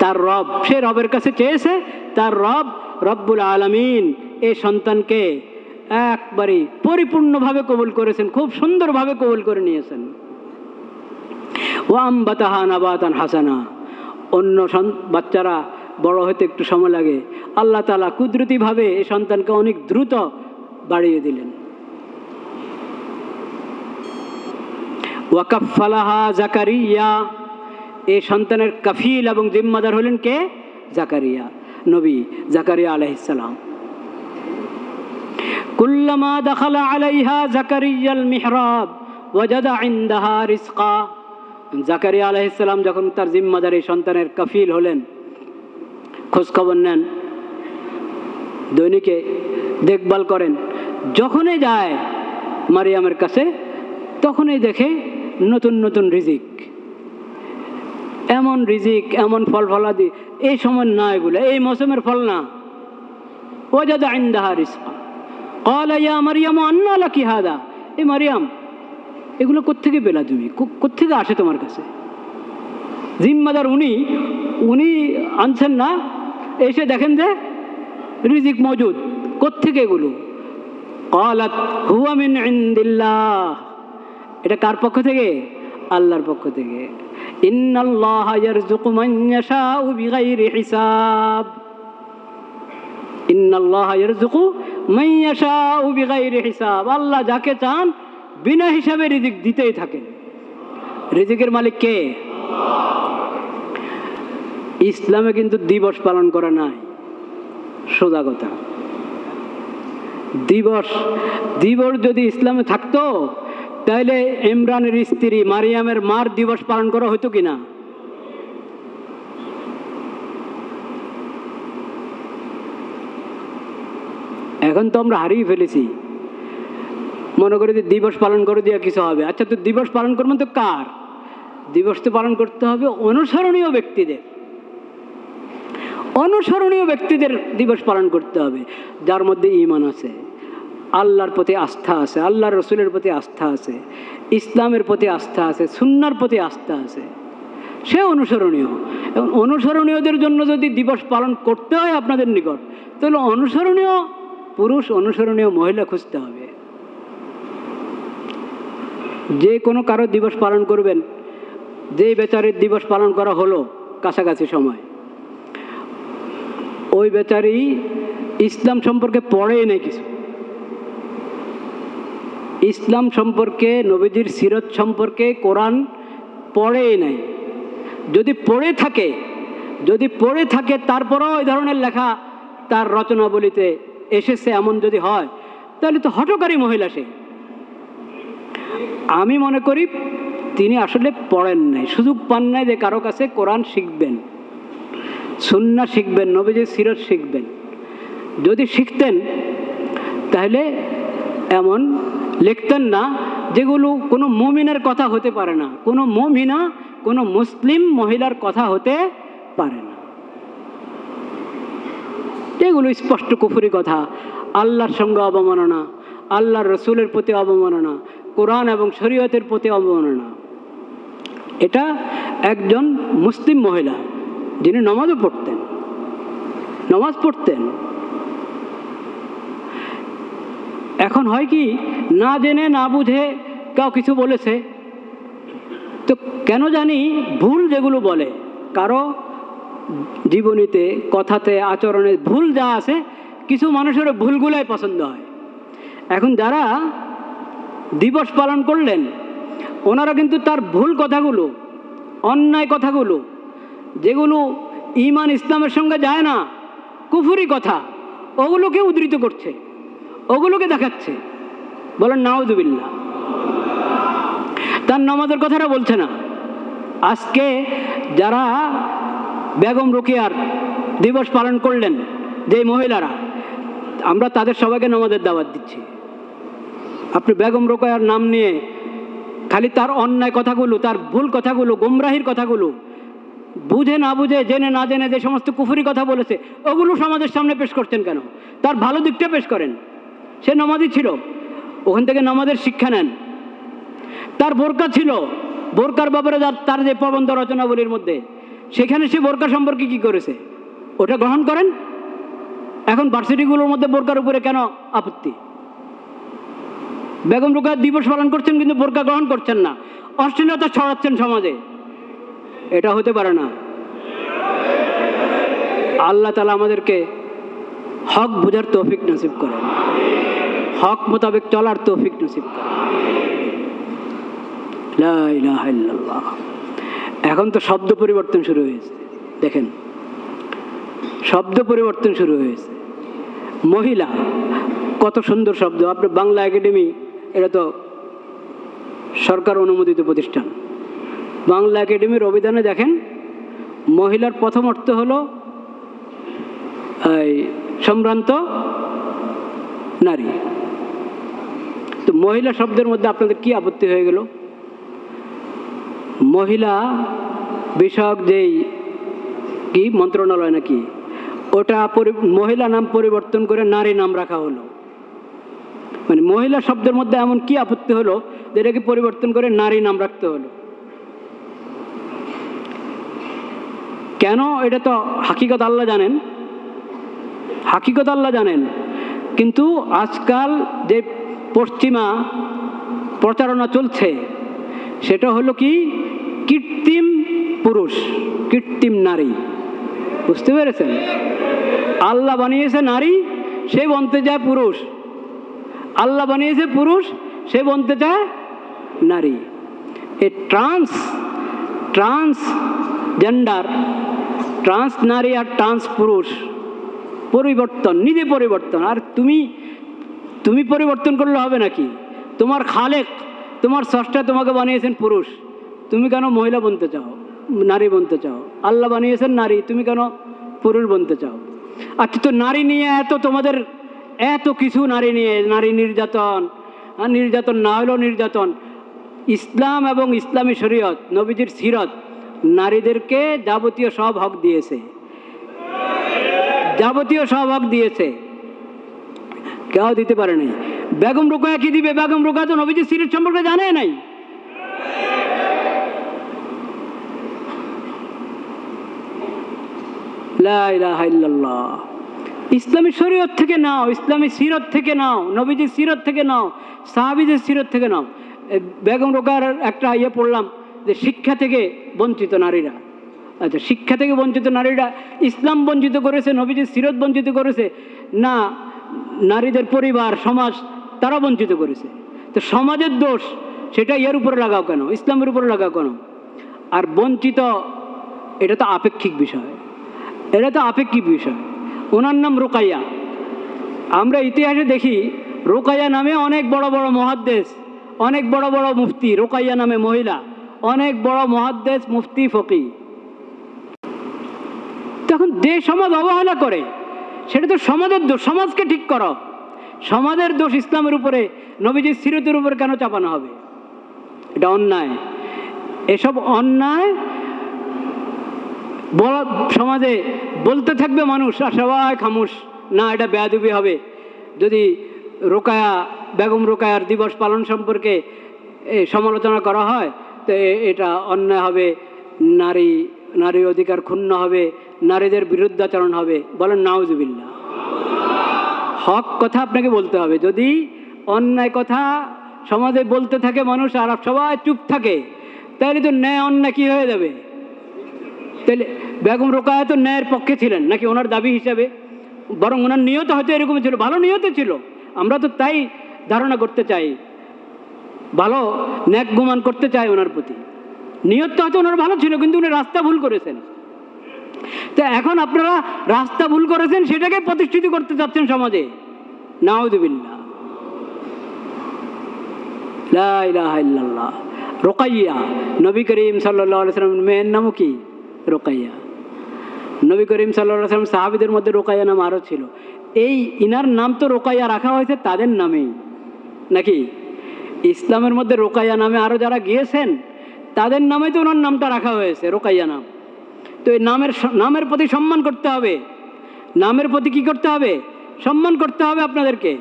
তার রব, সে রবের কাছে চেয়েছে, তার রব রব্বুল আলামিন এই সন্তানকে একবারে পরিপূর্ণভাবে কবুল করেছেন, খুব সুন্দরভাবে কবুল করে নিয়েছেন। ওয়া আম্বাতাহা নাবাতান হাসানা। অন্য বাচ্চারা বড় হতে একটু সময় লাগে, আল্লাহ তাআলা কুদরতিভাবে এই সন্তানকে অনেক দ্রুত বাড়িয়ে দিলেন। ওয়া কাফফালাহা জাকারিয়া। এই সন্তানের কাফিল এবং জিম্মাদার হলেন কে? জাকারিয়া, নবী জাকারিয়া আলাইহিস সালাম। কুল্লামা দাখালা আলাইহা জাকারিয়াল মিহরাব ওয়াজাদা ইনদাহা রিজকা। জাকারিয়া আলাইহিস সালাম যখন তার জিম্মাদার এই সন্তানের কাফিল হলেন, খোঁজখবর নেন, দৈনিকে দেখভাল করেন, যখনই যায় মারিয়ামের কাছে তখনই দেখে নতুন নতুন রিজিক, এমন রিজিক, এমন ফল ফলাদি এই সময় না, এগুলো এই মৌসুমের ফল না। ওয়াজাদা ইনদাহা রিজকা ক্বালা ইয়া মারইয়াম আন্না লাকি হাদা। এই মারিয়াম, এগুলো কোত্থেকে পেলা তুমি, কোত্থেকে আসে তোমার কাছে? জিম্মাদার উনি আনছেন না, এসে দেখেন যে রিজিক মজুদ, কোত্থেকে এগুলো? ক্বালাত হুয়া মিন ইনদিল্লাহ। এটা কার পক্ষ থেকে? আল্লাহর পক্ষ থেকে। ইন্নাল্লাহা ইয়ারযুকু মান ইয়াশাউ বিগাইরি হিসাব। ইন্নাল্লাহা ইয়ারযুকু মান ইয়াশাউ বিগাইরি হিসাব। আল্লাহ যাকে চান বিনা হিসাবে রিজিক দিতেই থাকেন। রিজিকের মালিক কে? ইসলামে কিন্তু দিবস পালন করা নাই, সোজা কথা। দিবস যদি ইসলামে থাকতো তাহলে ইমরানের স্ত্রী মারিয়ামের মার দিবস পালন করা হতো কিনা? এখন তো আমরা হারিয়ে ফেলেছি। মনে করি যে দিবস পালন করে দিয়ে কিছু হবে। আচ্ছা, তো দিবস পালন করবেন তো কার? দিবস তো পালন করতে হবে অনুসরণীয় ব্যক্তিদের। অনুসরণীয় ব্যক্তিদের দিবস পালন করতে হবে, যার মধ্যে ঈমান আছে, আল্লাহর প্রতি আস্থা আছে, আল্লাহর রসুলের প্রতি আস্থা আছে, ইসলামের প্রতি আস্থা আছে, সুন্নাহর প্রতি আস্থা আছে, সে অনুসরণীয়। এবং অনুসরণীয়দের জন্য যদি দিবস পালন করতে হয় আপনাদের নিকট, তাহলে অনুসরণীয় পুরুষ, অনুসরণীয় মহিলা খুঁজতে হবে। যে কোনো কারো দিবস পালন করবেন, যেই বেচারির দিবস পালন করা হলো কাছাকাছি সময়, ওই বেচারি ইসলাম সম্পর্কে পড়েই নেই কিছু। ইসলাম সম্পর্কে, নবীজির সিরত সম্পর্কে কোরআন পড়েই নাই। যদি পড়ে থাকে তারপরেও ওই ধরনের লেখা তার রচনাবলিতে এসেছে, এমন যদি হয় তাহলে তো হঠকারী মহিলা সে। আমি মনে করি তিনি আসলে পড়েন নাই, সুযোগ পান নাই যে কারো কাছে কোরআন শিখবেন, সুন্নাহ শিখবেন, নবীজির সিরত শিখবেন। যদি শিখতেন তাহলে এমন লিখতেন না যেগুলো কোনো মুমিনের কথা হতে পারে না, কোনো মুমিনা, কোনো মুসলিম মহিলার কথা হতে পারে না। এগুলো স্পষ্ট কুফরি কথা, আল্লাহর সঙ্গে অবমাননা, আল্লাহর রসুলের প্রতি অবমাননা, কোরআন এবং শরীয়তের প্রতি অবমাননা। এটা একজন মুসলিম মহিলা যিনি নামাজ পড়তেন। এখন হয় কি, না জেনে না বুঝে কেউ কিছু বলেছে, তো কেন জানি ভুল যেগুলো বলে, কারো জীবনীতে, কথাতে, আচরণে ভুল যা আছে, কিছু মানুষের ভুলগুলাই পছন্দ হয়। এখন যারা দিবস পালন করলেন, ওনারা কিন্তু তার ভুল কথাগুলো, অন্যায় কথাগুলো, যেগুলো ঈমান ইসলামের সঙ্গে যায় না, কুফরি কথা, ওগুলোকে উদ্ধৃত করছে, ওগুলোকে দেখাচ্ছে। বলেন নাউযুবিল্লাহ। তার নামাজের কথাটা বলছে না। আজকে যারা বেগম রোকেয়ার দিবস পালন করলেন, যে মহিলারা, আমরা তাদের সবাইকে নামাজের দাওয়াত দিচ্ছি। আপনি বেগম রোকেয়ার নাম নিয়ে খালি তার অন্যায় কথাগুলো, তার ভুল কথাগুলো, গোমরাহির কথাগুলো, বুঝে না বুঝে, জেনে না জেনে যে সমস্ত কুফরি কথা বলেছে, ওগুলো সমাজের সামনে পেশ করছেন কেন? তার ভালো দিকটা পেশ করেন। সে নামাজি ছিল, ওখান থেকে নামাজের শিক্ষা নেন। তার বোরকা ছিল, বোরকার ব্যাপারে তার যে প্রবন্ধ রচনাবলীর মধ্যে, সেখানে সে বোরকা সম্পর্কে কি করেছে ওটা গ্রহণ করেন। এখন ভার্সিটিগুলোর মধ্যে বোরকার উপরে কেন আপত্তি? বেগম রোকেয়া দিবস পালন করছেন কিন্তু বোরকা গ্রহণ করছেন না, অশ্লীলতা ছড়াচ্ছেন সমাজে। এটা হতে পারে না। আল্লাহ তাআলা আমাদেরকে হক বোঝার তৌফিক নসিব করেন, হক মোতাবেক চলার তৌফিক নসিব করেন। লা ইলাহা ইল্লাল্লাহ। এখন তো শব্দ পরিবর্তন শুরু হয়েছে, দেখেন শব্দ পরিবর্তন শুরু হয়েছে। মহিলা, কত সুন্দর শব্দ। আপনি বাংলা একাডেমি, এটা তো সরকার অনুমোদিত প্রতিষ্ঠান। বাংলা একাডেমির অভিধানে দেখেন, মহিলার প্রথম অর্থ হলো সম্ভ্রান্ত নারী। তো মহিলা শব্দের মধ্যে আপনাদের কি আপত্তি হয়ে গেল? মহিলা বিষয়ক যেই কি মন্ত্রণালয় নাকি, ওটা মহিলা নাম পরিবর্তন করে নারী নাম রাখা হলো। মানে মহিলা শব্দের মধ্যে এমন কি আপত্তি হলো যেটাকে পরিবর্তন করে নারী নাম রাখতে হলো? কেন? এটা তো হাকিকত আল্লাহ জানেন, হাকিকত আল্লাহ জানেন। কিন্তু আজকাল যে পশ্চিমা প্রচারণা চলছে, সেটা হলো কি কৃত্রিম পুরুষ, কৃত্রিম নারী। বুঝতে পেরেছেন? আল্লাহ বানিয়েছে নারী, সে বনতে চায় পুরুষ। আল্লাহ বানিয়েছে পুরুষ, সে বনতে চায় নারী। এ ট্রান্স জেন্ডার, ট্রান্স নারী আর ট্রান্স পুরুষ পরিবর্তন, নিজে পরিবর্তন। আর তুমি পরিবর্তন করলে হবে নাকি? তোমার খালেক, তোমার স্রষ্টা তোমাকে বানিয়েছেন পুরুষ, তুমি কেন মহিলা বনতে চাও, নারী বনতে চাও? আল্লাহ বানিয়েছেন নারী, তুমি কেন পুরুষ বনতে চাও? আচ্ছা, তো নারী নিয়ে তোমাদের এত কিছু, নারী নিয়ে, নারী নির্যাতন, নির্যাতন না হলেও নির্যাতন। ইসলাম এবং ইসলামী শরীয়ত, নবীজির সিরত নারীদেরকে যাবতীয় সব হক দিয়েছে, যাবতীয় সব হক দিয়েছে, কেউ দিতে পারে নাই। বেগম রোকেয়া কি দিবে? বেগম রোকেয়া তো নবীজির সিরত সম্পর্কে জানে নাই। লা ইলাহা ইল্লাল্লাহ। ইসলামী শরীয়ত থেকে নাও, ইসলামী সিরত থেকে নাও, নবীজির সিরত থেকে নাও, সাহাবীদের সিরত থেকে নাও। বেগম রোকেয়ার একটা পড়লাম যে শিক্ষা থেকে বঞ্চিত নারীরা। আচ্ছা, শিক্ষা থেকে বঞ্চিত নারীরা ইসলাম বঞ্চিত করেছে, নবীজির সিরত বঞ্চিত করেছে না নারীদের পরিবার, সমাজ, তারা বঞ্চিত করেছে? তো সমাজের দোষ সেটা এর উপরে লাগাও কেন, ইসলামের উপরে লাগাও কেন? আর বঞ্চিত, এটা তো আপেক্ষিক বিষয়, এটা তো আপেক্ষিক বিষয়। ওনার নাম রোকাইয়া। আমরা ইতিহাসে দেখি রোকাইয়া নামে অনেক বড় বড় মুহাদ্দিস, অনেক বড় বড় মুফতি, রোকাইয়া নামে মহিলা, অনেক বড় মুহাদ্দিস, মুফতি, ফকি। তখন যে সমাজ অবহেলা করে, সেটা তো সমাজের দোষ। সমাজকে ঠিক করো। সমাজের দোষ ইসলামের উপরে, নবীজির সিরতের উপরে কেন চাপানো হবে? এটা অন্যায়। এসব অন্যায় সমাজে বলতে থাকবে মানুষ, আর সবাই খামোশ। না, এটা বেয়াদবি হবে। যদি বেগম রোকেয়ার দিবস পালন সম্পর্কে সমালোচনা করা হয়, তো এটা অন্যায় হবে, নারী অধিকার ক্ষুণ্ণ হবে, নারীদের বিরুদ্ধাচরণ হবে। বলেন নাউজুবিল্লাহ। হক কথা আপনাকে বলতে হবে। যদি অন্যায় কথা সমাজে বলতে থাকে মানুষ আর সবাই চুপ থাকে, তাহলে তো ন্যায় অন্যায় কি হয়ে যাবে? তাহলে বেগম রোকেয়া তো ন্যায়ের পক্ষে ছিলেন নাকি ওনার দাবি হিসাবে? বরং ওনার নিয়ত হয়তো এরকম ছিল, ভালো নিয়ত ছিল। আমরা তো তাই ধারণা করতে চাই, ভালো ন্যাক গুমান করতে চাই ওনার প্রতি। নিয়ত তো হয়তো ওনার ভালো ছিল, কিন্তু উনি রাস্তা ভুল করেছেন। তো এখন আপনারা রাস্তা ভুল করেছেন, সেটাকে প্রতিষ্ঠিত করতে চাচ্ছেন সমাজে। নাউযুবিল্লাহ। লা ইলাহা ইল্লাল্লাহ। রোকাইয়া, নবী করিম সাল্লাল্লাহু আলাইহি ওয়াসাল্লামের মেয়ের নামও কি? রোকাইয়া। নবী করিম সাল্লাল্লাহু আলাইহি ওয়াসাল্লাম সাহাবীদের মধ্যে রোকাইয়া নাম আরও ছিল। ইনার নাম তো রোকাইয়া রাখা হয়েছে তাদের নামেই নাকি? ইসলামের মধ্যে রোকাইয়া নামে আরও যারা গিয়েছেন তাদের নামে তো ওনার নামটা রাখা হয়েছে, রোকাইয়া নাম। তো এই নামের প্রতি সম্মান করতে হবে। নামের প্রতি কি করতে হবে? সম্মান করতে হবে আপনাদেরকে।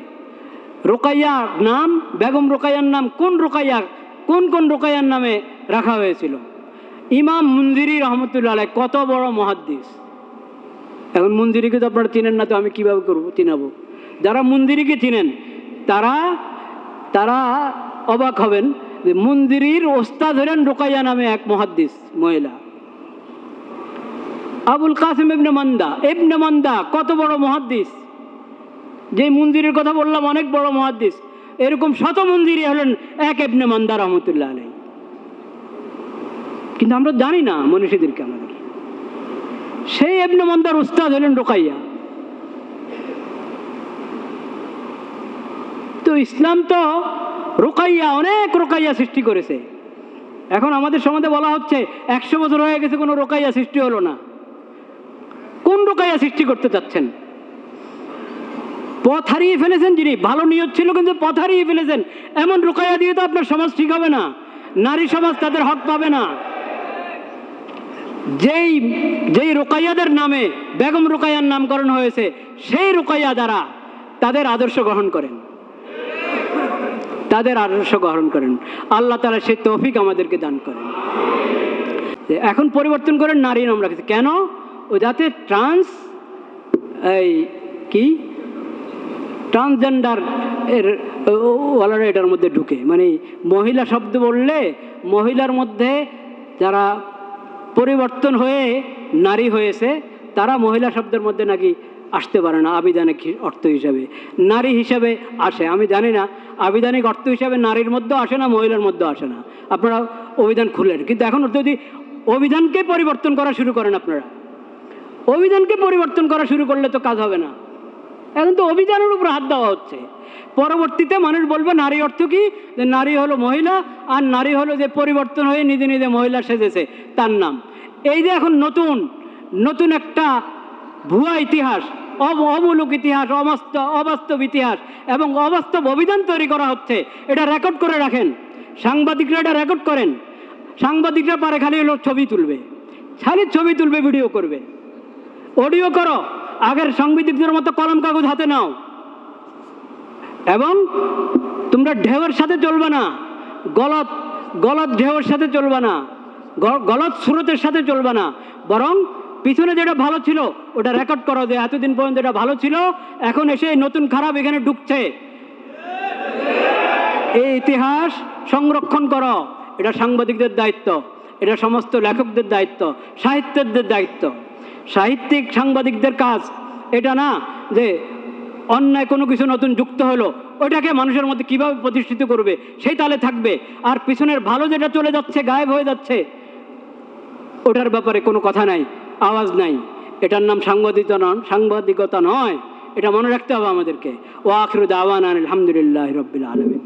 রোকাইয়া নাম, বেগম রোকাইয়ার নাম কোন রোকাইয়ার নামে রাখা হয়েছিল? ইমাম মুনজিরি রহমতুল্লাহ আলাইহি, কত বড় মুহাদ্দিস। এখন মুনজিরিকে তো আপনারা চিনেন না, তো আমি কিভাবে চিনাবো? যারা মুনজিরিকে চিনেন তারা অবাক হবেন যে মুনজিরির ওস্তাদ হলেন রোকাইয়া নামে এক মুহাদ্দিস মহিলা, আবুল কাসিম ইবনে মান্দা কত বড় মুহাদ্দিস। যে মুনজিরির কথা বললাম অনেক বড় মুহাদ্দিস, এরকম শত মুনজিরি হলেন এক ইবনে মান্দা রহমতুল্লাহ আলাইহি। কিন্তু আমরা জানি না মনীষীদেরকে আমাদের। সেই ইবনে মান্দার উস্তাদ হলেন রোকাইয়া। তো ইসলাম তো অনেক রোকাইয়া সৃষ্টি করেছে। এখন আমাদের সমাজে বলা হচ্ছে 100 বছর হয়ে গেছে, কোনো রোকাইয়া সৃষ্টি হলো না। কোন রোকাইয়া সৃষ্টি করতে চাচ্ছেন? পথ হারিয়ে ফেলেছেন যিনি। ভালো নিয়ত ছিল কিন্তু পথ হারিয়ে ফেলেছেন। এমন রোকাইয়া দিয়ে তো আপনার সমাজ ঠিক হবে না, নারী সমাজ তাদের হক পাবে না। যেই রোকাইয়াদের নামে বেগম রোকাইয়ার নামকরণ হয়েছে, সেই রোকাইয়া যারা তাদের আদর্শ গ্রহণ করেন, আল্লাহ তাআলা সেই তৌফিক আমাদেরকে দান করেন। এখন পরিবর্তন করেন নারী নাম রাখছে কেন? ও যাতে ট্রান্সজেন্ডার ওয়ালারা এটার মধ্যে ঢুকে। মানে মহিলা শব্দ বললে মহিলার মধ্যে যারা পরিবর্তন হয়ে নারী হয়েছে, তারা মহিলা শব্দের মধ্যে নাকি আসতে পারে না আবিধানিক অর্থ হিসাবে, নারী হিসাবে আসে। আমি জানি না আবিধানিক অর্থ হিসাবে নারীর মধ্যেও আসে না, মহিলার মধ্যেও আসে না। আপনারা অভিধান খুলেন, কিন্তু এখন যদি অভিধানকে পরিবর্তন করা শুরু করেন, আপনারা অভিধানকে পরিবর্তন করা শুরু করলে তো কাজ হবে না। এখন তো অভিধানের উপর হাত দেওয়া হচ্ছে। পরবর্তীতে মানুষ বলবে নারী অর্থ কি, যে নারী হলো মহিলা, আর নারী হলো যে পরিবর্তন হয়ে নিজে নিজে মহিলা সেজেছে তার নাম। এই যে এখন নতুন নতুন একটা ভুয়া ইতিহাস, অমূলক ইতিহাস, অবাস্তব ইতিহাস এবং অবাস্তব অভিধান তৈরি করা হচ্ছে। এটা রেকর্ড করে রাখেন, সাংবাদিকরা এটা রেকর্ড করেন। সাংবাদিকরা পারে খালি হলো ছবি তুলবে, খালি ছবি তুলবে, ভিডিও করবে, অডিও করো। আগের সাংবাদিকদের মতো কলম কাগজ হাতে নাও এবং তোমরা ঢেউয়ের সাথে চলবে না, গলত ঢেউয়ের সাথে চলবে না, গলত স্রোতের সাথে চলবে না, বরং পিছনে যেটা ভালো ছিল ওটা রেকর্ড করো, যে এতদিন পর্যন্ত এটা ভালো ছিল, এখন এসে নতুন খারাপ এখানে ঢুকছে। এই ইতিহাস সংরক্ষণ করো, এটা সাংবাদিকদের দায়িত্ব, এটা সমস্ত লেখকদের দায়িত্ব, সাহিত্যিকদের দায়িত্ব। সাহিত্যিক সাংবাদিকদের কাজ এটা না যে অন্যায় কোনো কিছু নতুন যুক্ত হলো ওইটাকে মানুষের মধ্যে কিভাবে প্রতিষ্ঠিত করবে সেই তালে থাকবে, আর পিছনের ভালো যেটা চলে যাচ্ছে, গায়েব হয়ে যাচ্ছে, ওটার ব্যাপারে কোনো কথা নাই, আওয়াজ নাই। এটার নাম সাংবাদিকতা নয়, এটা মনে রাখতে হবে আমাদেরকে। ওয়া আখিরু দাওয়ানা আলহামদুলিল্লাহি রাব্বিল আলামিন।